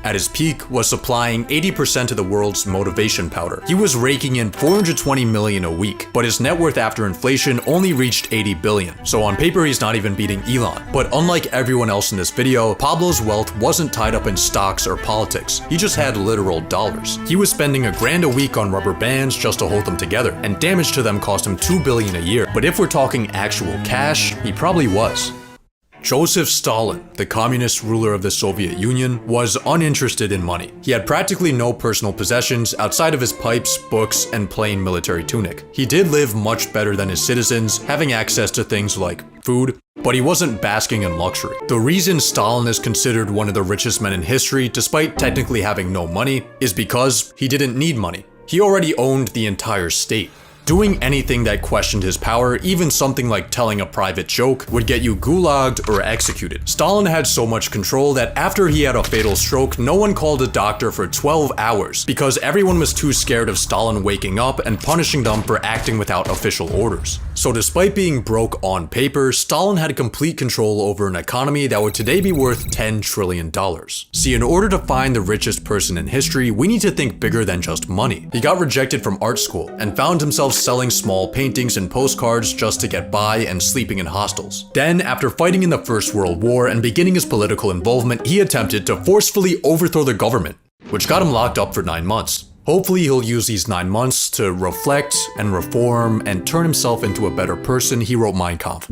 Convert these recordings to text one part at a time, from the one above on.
At his peak, was supplying 80% of the world's motivation powder. He was raking in $420 million a week, but his net worth after inflation only reached $80 billion. So on paper, he's not even beating Elon. But unlike everyone else in this video, Pablo's wealth wasn't tied up in stocks or politics. He just had literal dollars. He was spending $1,000 a week on rubber bands just to hold them together, and damage to them cost him $2 billion a year. But if we're talking actual cash, he probably was. Joseph Stalin, the communist ruler of the Soviet Union, was uninterested in money. He had practically no personal possessions outside of his pipes, books, and plain military tunic. He did live much better than his citizens, having access to things like food, but he wasn't basking in luxury. The reason Stalin is considered one of the richest men in history, despite technically having no money, is because he didn't need money. He already owned the entire state. Doing anything that questioned his power, even something like telling a private joke, would get you gulagged or executed. Stalin had so much control that after he had a fatal stroke, no one called a doctor for 12 hours because everyone was too scared of Stalin waking up and punishing them for acting without official orders. So despite being broke on paper, Stalin had complete control over an economy that would today be worth $10 trillion. See, in order to find the richest person in history, we need to think bigger than just money. He got rejected from art school and found himself selling small paintings and postcards just to get by and sleeping in hostels. Then, after fighting in the First World War and beginning his political involvement, he attempted to forcefully overthrow the government, which got him locked up for 9 months. Hopefully he'll use these 9 months to reflect and reform and turn himself into a better person. He wrote Mein Kampf.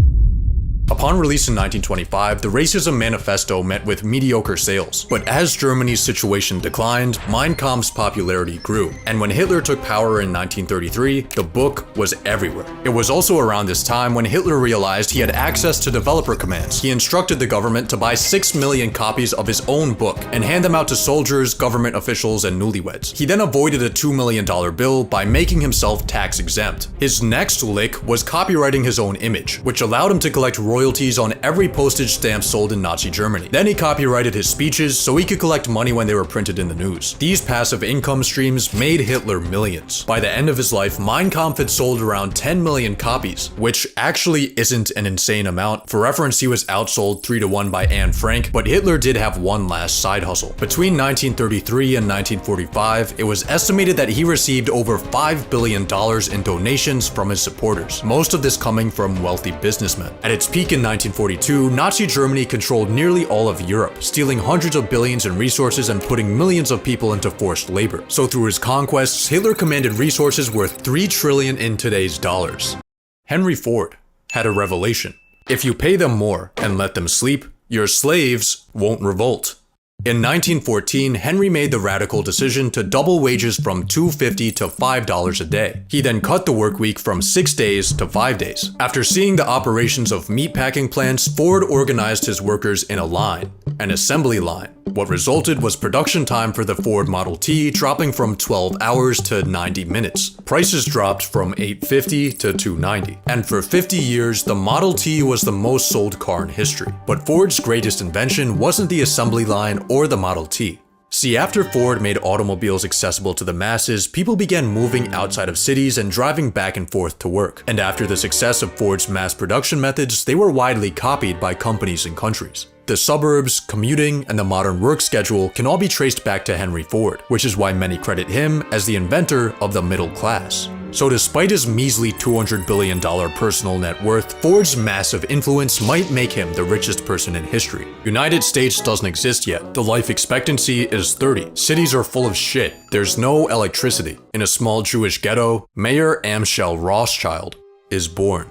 Upon release in 1925, the Racism Manifesto met with mediocre sales. But as Germany's situation declined, Mein Kampf's popularity grew. And when Hitler took power in 1933, the book was everywhere. It was also around this time when Hitler realized he had access to developer commands. He instructed the government to buy 6 million copies of his own book and hand them out to soldiers, government officials, and newlyweds. He then avoided a $2 million bill by making himself tax exempt. His next lick was copywriting his own image, which allowed him to collect royalties on every postage stamp sold in Nazi Germany. Then he copyrighted his speeches so he could collect money when they were printed in the news. These passive income streams made Hitler millions. By the end of his life, Mein Kampf had sold around 10 million copies, which actually isn't an insane amount. For reference, he was outsold 3-1 by Anne Frank, but Hitler did have one last side hustle. Between 1933 and 1945, it was estimated that he received over $5 billion in donations from his supporters, most of this coming from wealthy businessmen. At its peak in 1942, Nazi Germany controlled nearly all of Europe, stealing hundreds of billions in resources and putting millions of people into forced labor. So through his conquests, Hitler commanded resources worth $3 trillion in today's dollars. Henry Ford had a revelation. If you pay them more and let them sleep, your slaves won't revolt. In 1914, Henry made the radical decision to double wages from $2.50 to $5 a day. He then cut the work week from 6 days to 5 days. After seeing the operations of meatpacking plants, Ford organized his workers in a line, an assembly line. What resulted was production time for the Ford Model T dropping from 12 hours to 90 minutes. Prices dropped from $850 to $290. And for 50 years, the Model T was the most sold car in history. But Ford's greatest invention wasn't the assembly line or the Model T. See, after Ford made automobiles accessible to the masses, people began moving outside of cities and driving back and forth to work. And after the success of Ford's mass production methods, they were widely copied by companies and countries. The suburbs, commuting, and the modern work schedule can all be traced back to Henry Ford, which is why many credit him as the inventor of the middle class. So despite his measly $200 billion personal net worth, Ford's massive influence might make him the richest person in history. United States doesn't exist yet. The life expectancy is 30. Cities are full of shit. There's no electricity. In a small Jewish ghetto, Mayor Amschel Rothschild is born.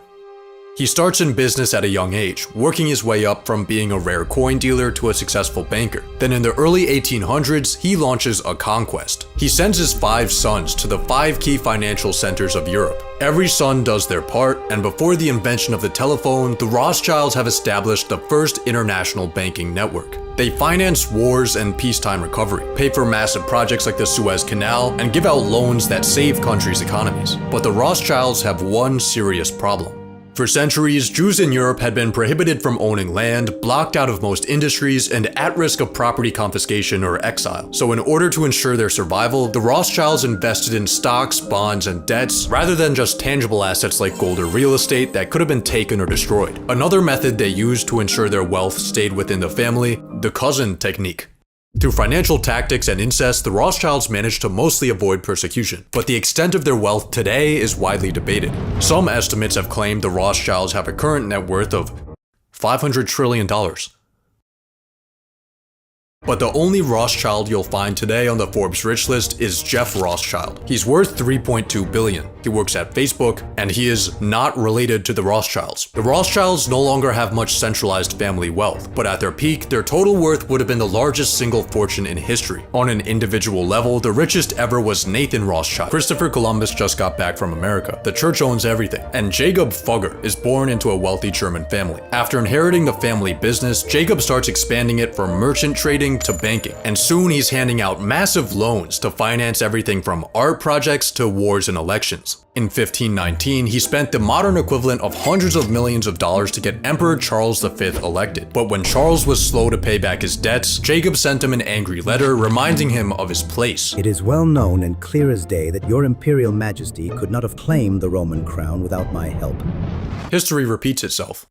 He starts in business at a young age, working his way up from being a rare coin dealer to a successful banker. Then in the early 1800s, he launches a conquest. He sends his 5 sons to the 5 key financial centers of Europe. Every son does their part, and before the invention of the telephone, the Rothschilds have established the first international banking network. They finance wars and peacetime recovery, pay for massive projects like the Suez Canal, and give out loans that save countries' economies. But the Rothschilds have one serious problem. For centuries, Jews in Europe had been prohibited from owning land, blocked out of most industries, and at risk of property confiscation or exile. So in order to ensure their survival, the Rothschilds invested in stocks, bonds, and debts, rather than just tangible assets like gold or real estate that could have been taken or destroyed. Another method they used to ensure their wealth stayed within the family, the cousin technique. Through financial tactics and incest, the Rothschilds managed to mostly avoid persecution, but the extent of their wealth today is widely debated. Some estimates have claimed the Rothschilds have a current net worth of $500 trillion. But the only Rothschild you'll find today on the Forbes rich list is Jeff Rothschild. He's worth $3.2 billion. He works at Facebook, and he is not related to the Rothschilds. The Rothschilds no longer have much centralized family wealth, but at their peak, their total worth would have been the largest single fortune in history. On an individual level, the richest ever was Nathan Rothschild. Christopher Columbus just got back from America. The church owns everything. And Jacob Fugger is born into a wealthy German family. After inheriting the family business, Jacob starts expanding it from merchant trading to banking, and soon he's handing out massive loans to finance everything from art projects to wars and elections. In 1519, he spent the modern equivalent of hundreds of millions of dollars to get Emperor Charles V elected. But when Charles was slow to pay back his debts, Jacob sent him an angry letter reminding him of his place. It is well known and clear as day that your Imperial Majesty could not have claimed the Roman crown without my help. History repeats itself.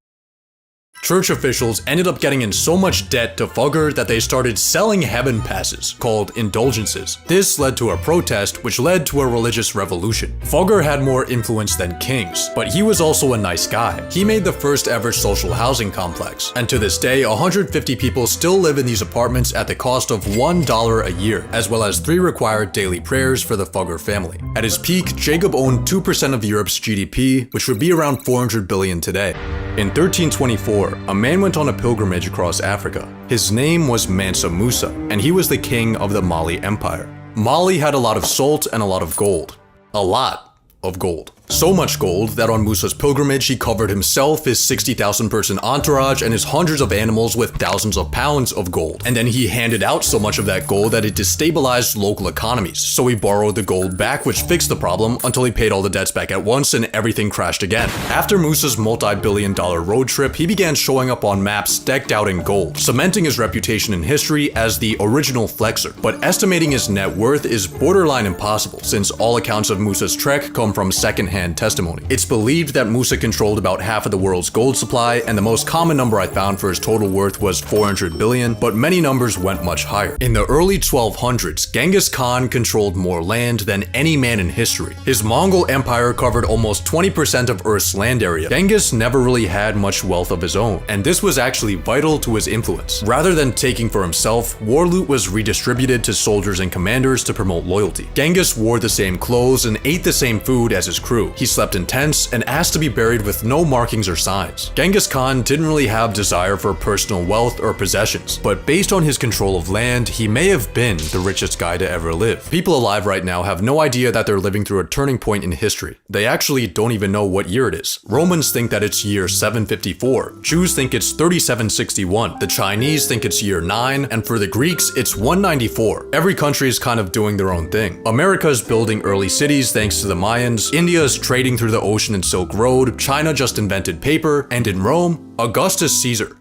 Church officials ended up getting in so much debt to Fugger that they started selling heaven passes, called indulgences. This led to a protest, which led to a religious revolution. Fugger had more influence than kings, but he was also a nice guy. He made the first ever social housing complex, and to this day, 150 people still live in these apartments at the cost of $1 a year, as well as 3 required daily prayers for the Fugger family. At his peak, Jacob owned 2% of Europe's GDP, which would be around $400 billion today. In 1324, a man went on a pilgrimage across Africa. His name was Mansa Musa, and he was the king of the Mali Empire. Mali had a lot of salt and a lot of gold. A lot of gold. So much gold that on Musa's pilgrimage he covered himself, his 60,000 person entourage, and his hundreds of animals with thousands of pounds of gold. And then he handed out so much of that gold that it destabilized local economies. So he borrowed the gold back, which fixed the problem until he paid all the debts back at once and everything crashed again. After Musa's multi-billion-dollar road trip, he began showing up on maps decked out in gold, cementing his reputation in history as the original flexer. But estimating his net worth is borderline impossible, since all accounts of Musa's trek come from secondhand testimony. It's believed that Musa controlled about half of the world's gold supply, and the most common number I found for his total worth was 400 billion, but many numbers went much higher. In the early 1200s, Genghis Khan controlled more land than any man in history. His Mongol empire covered almost 20% of Earth's land area. Genghis never really had much wealth of his own, and this was actually vital to his influence. Rather than taking for himself, war loot was redistributed to soldiers and commanders to promote loyalty. Genghis wore the same clothes and ate the same food as his crew. He slept in tents and asked to be buried with no markings or signs. Genghis Khan didn't really have desire for personal wealth or possessions, but based on his control of land, he may have been the richest guy to ever live. People alive right now have no idea that they're living through a turning point in history. They actually don't even know what year it is. Romans think that it's year 754. Jews think it's 3761. The Chinese think it's year 9, and for the Greeks, it's 194. Every country is kind of doing their own thing. America is building early cities thanks to the Mayans. India is trading through the ocean and Silk Road. China just invented paper, and in Rome, Augustus Caesar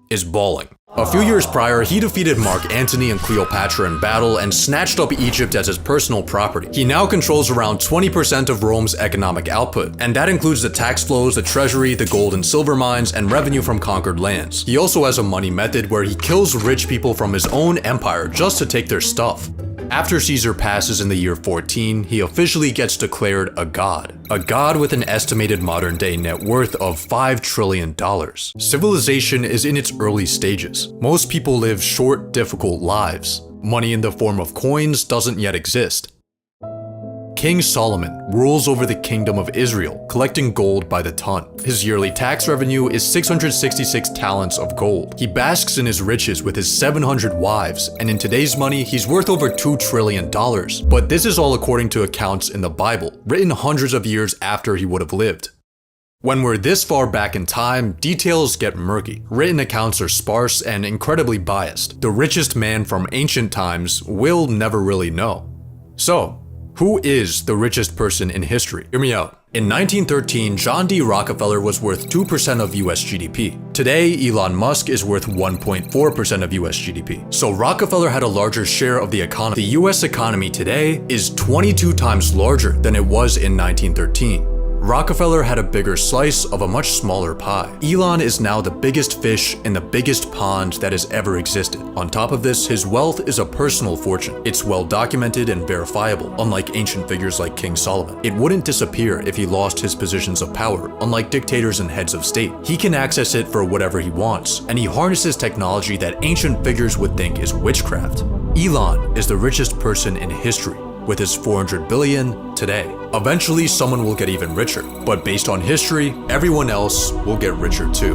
is balling. A few years prior, he defeated Mark Antony and Cleopatra in battle and snatched up Egypt as his personal property. He now controls around 20% of Rome's economic output, and that includes the tax flows, the treasury, the gold and silver mines, and revenue from conquered lands. He also has a money method where he kills rich people from his own empire just to take their stuff. After Caesar passes in the year 14, he officially gets declared a god with an estimated modern-day net worth of $5 trillion. Civilization is in its early stages. Most people live short, difficult lives. Money in the form of coins doesn't yet exist. King Solomon rules over the kingdom of Israel, collecting gold by the ton. His yearly tax revenue is 666 talents of gold. He basks in his riches with his 700 wives, and in today's money, he's worth over $2 trillion. But this is all according to accounts in the Bible, written hundreds of years after he would have lived. When we're this far back in time, details get murky. Written accounts are sparse and incredibly biased. The richest man from ancient times will never really know. So, who is the richest person in history? Hear me out. In 1913, John D. Rockefeller was worth 2% of US GDP. Today, Elon Musk is worth 1.4% of US GDP. So Rockefeller had a larger share of the economy. The US economy today is 22 times larger than it was in 1913. Rockefeller had a bigger slice of a much smaller pie. Elon is now the biggest fish in the biggest pond that has ever existed. On top of this, his wealth is a personal fortune. It's well documented and verifiable, unlike ancient figures like King Solomon. It wouldn't disappear if he lost his positions of power, unlike dictators and heads of state. He can access it for whatever he wants, and he harnesses technology that ancient figures would think is witchcraft. Elon is the richest person in history, with his 400 billion today. Eventually, someone will get even richer, but based on history, everyone else will get richer too.